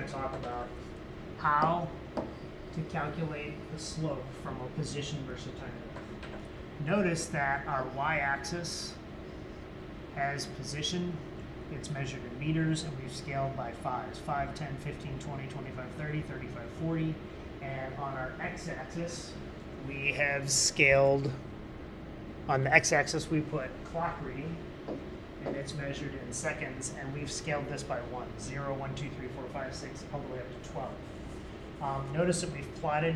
to talk about how to calculate the slope from a position versus time. Notice that our y-axis has position. It's measured in meters, and we've scaled by 5s. 5, 10, 15, 20, 25, 30, 35, 40. And on our x-axis, we have scaled, on the x-axis we put clock reading, and it's measured in seconds, and we've scaled this by 1. 0, 1, 2, 3, 4, 5, 6, all the way up to 12. Notice that we've plotted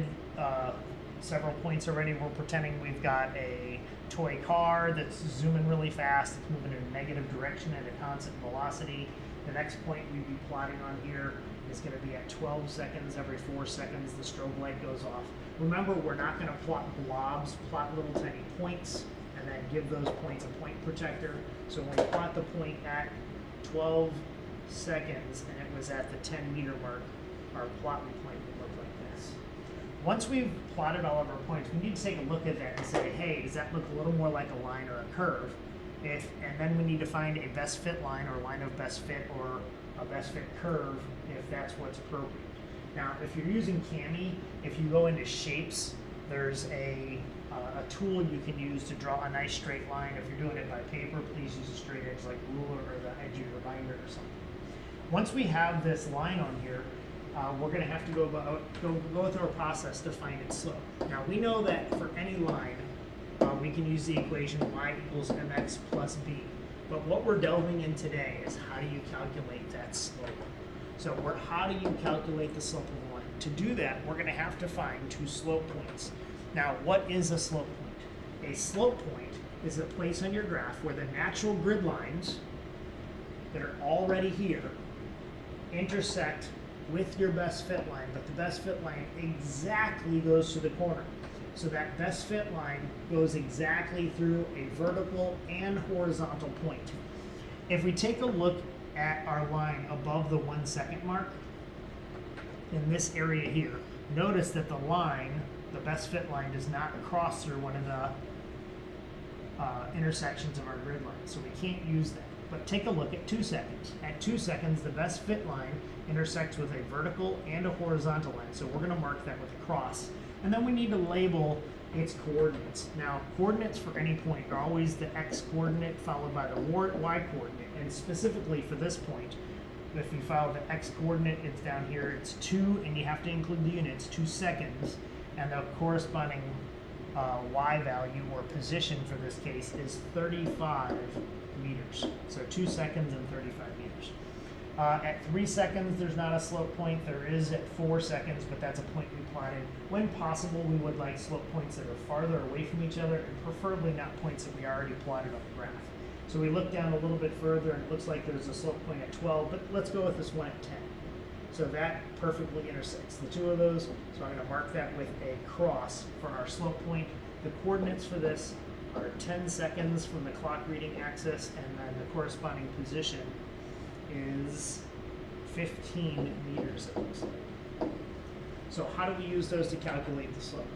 several points already. We're pretending we've got a toy car that's zooming really fast. It's moving in a negative direction at a constant velocity. The next point we'd be plotting on here is going to be at 12 seconds. Every 4 seconds the strobe light goes off. Remember, we're not going to plot blobs, plot little tiny points, and then give those points a point protector. So when we plot the point at 12 seconds and it was at the 10 meter mark, our plot point would look like this. Once we've plotted all of our points, we need to take a look at that and say, hey, does that look a little more like a line or a curve? And then we need to find a best fit line or line of best fit or a best fit curve if that's what's appropriate. Now, if you're using Cami, if you go into shapes, there's a tool you can use to draw a nice straight line. If you're doing it by paper, please use a straight edge like ruler or the edge of your binder or something. Once we have this line on here, we're going to have to go through a process to find its slope. Now, we know that for any line, we can use the equation y equals mx plus b. But what we're delving in today is how do you calculate that slope? So how do you calculate the slope of a line? To do that, we're going to have to find two slope points. Now, what is a slope point? A slope point is a place on your graph where the natural grid lines that are already here intersect with your best fit line, but the best fit line exactly goes to the corner. So that best fit line goes exactly through a vertical and horizontal point. If we take a look at our line above the 1 second mark, in this area here, notice that the line, the best fit line, does not cross through one of the intersections of our grid line. So we can't use that. But take a look at 2 seconds. At 2 seconds, the best fit line intersects with a vertical and a horizontal line. So we're going to mark that with a cross. And then we need to label its coordinates. Now, coordinates for any point are always the x coordinate followed by the y coordinate. And specifically for this point, if you follow the x coordinate, it's down here, it's 2, and you have to include the units, 2 seconds. And the corresponding y value or position for this case is 35 meters. So 2 seconds and 35 meters. At 3 seconds, there's not a slope point. There is at 4 seconds, but that's a point we plotted. When possible, we would like slope points that are farther away from each other, and preferably not points that we already plotted on the graph. So we look down a little bit further, and it looks like there's a slope point at 12, but let's go with this one at 10. So that perfectly intersects the two of those. So I'm going to mark that with a cross for our slope point. The coordinates for this are 10 seconds from the clock reading axis, and then the corresponding position is 15 meters, it looks like. So how do we use those to calculate the slope?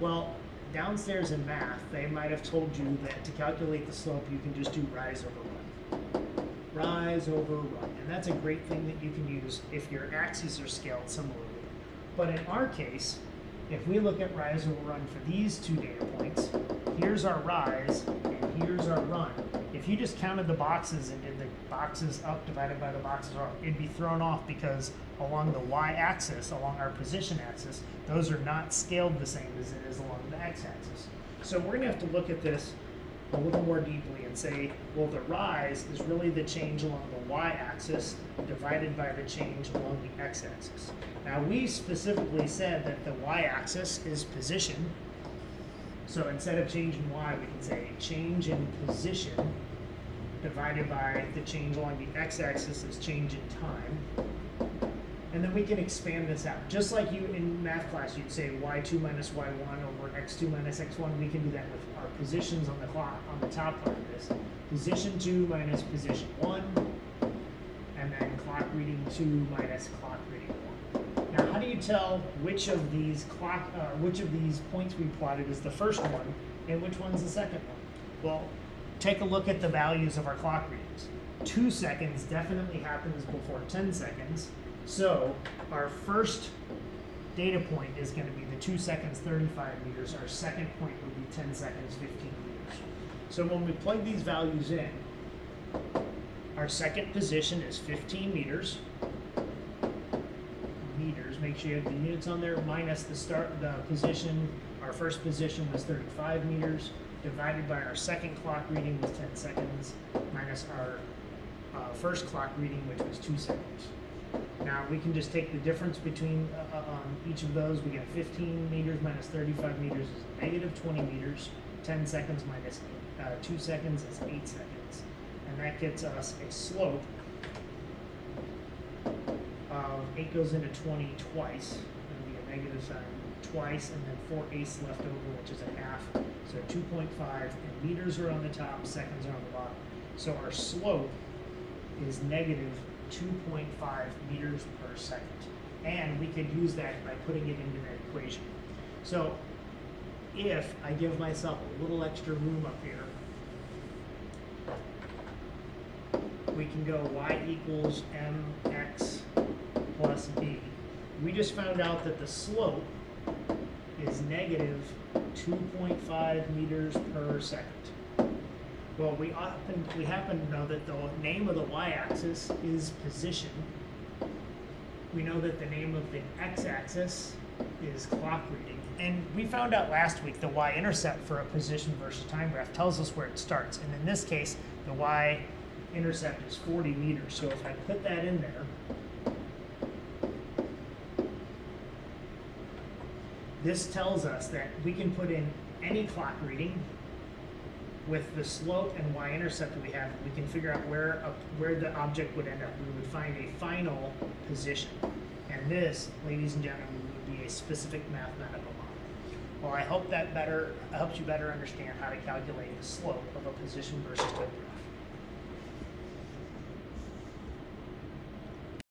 Well, downstairs in math, they might have told you that to calculate the slope, you can just do rise over run. Rise over run. And that's a great thing that you can use if your axes are scaled similarly. But in our case, if we look at rise over run for these two data points, here's our rise and here's our run. If you just counted the boxes and did the boxes up divided by the boxes up, it'd be thrown off because along the y-axis, along our position axis, those are not scaled the same as it is along the x-axis. So we're going to have to look at this a little more deeply and say, well, the rise is really the change along the y-axis divided by the change along the x-axis. Now, we specifically said that the y-axis is position. So instead of change in y, we can say change in position divided by the change along the x-axis is change in time. And then we can expand this out. Just like you in math class, you'd say y2 minus y1 over x2 minus x1. We can do that with our positions on the clock on the top part of this. Position 2 minus position 1, and then clock reading 2 minus clock reading 1. Now, how do you tell which of these points we plotted is the first one and which one's the second one? Well, take a look at the values of our clock readings. 2 seconds definitely happens before 10 seconds. So our first data point is going to be the 2 seconds, 35 meters. Our second point would be 10 seconds, 15 meters. So when we plug these values in, our second position is 15 meters. Make sure you have the units on there, minus the position. Our first position was 35 meters, divided by our second clock reading was 10 seconds, minus our first clock reading, which was 2 seconds. Now we can just take the difference between each of those. We get 15 meters minus 35 meters is negative 20 meters. 10 seconds minus 2 seconds is 8 seconds. And that gets us a slope of 8 goes into 20 twice. It'll be a negative sign twice, and then 4/8 left over, which is a half. So 2.5, and meters are on the top, seconds are on the bottom. So our slope is negative 2.5 meters per second. And we could use that by putting it into that equation. So if I give myself a little extra room up here, we can go y equals mx plus b. We just found out that the slope is negative 2.5 meters per second. Well, we happen to know that the name of the y-axis is position. We know that the name of the x-axis is clock reading. And we found out last week the y-intercept for a position versus time graph tells us where it starts. And in this case, the y-intercept is 40 meters. So if I put that in there, this tells us that we can put in any clock reading with the slope and y-intercept we have. We can figure out where the object would end up. We would find a final position. And this, ladies and gentlemen, would be a specific mathematical model. Well, I hope that helps you better understand how to calculate the slope of a position versus time graph.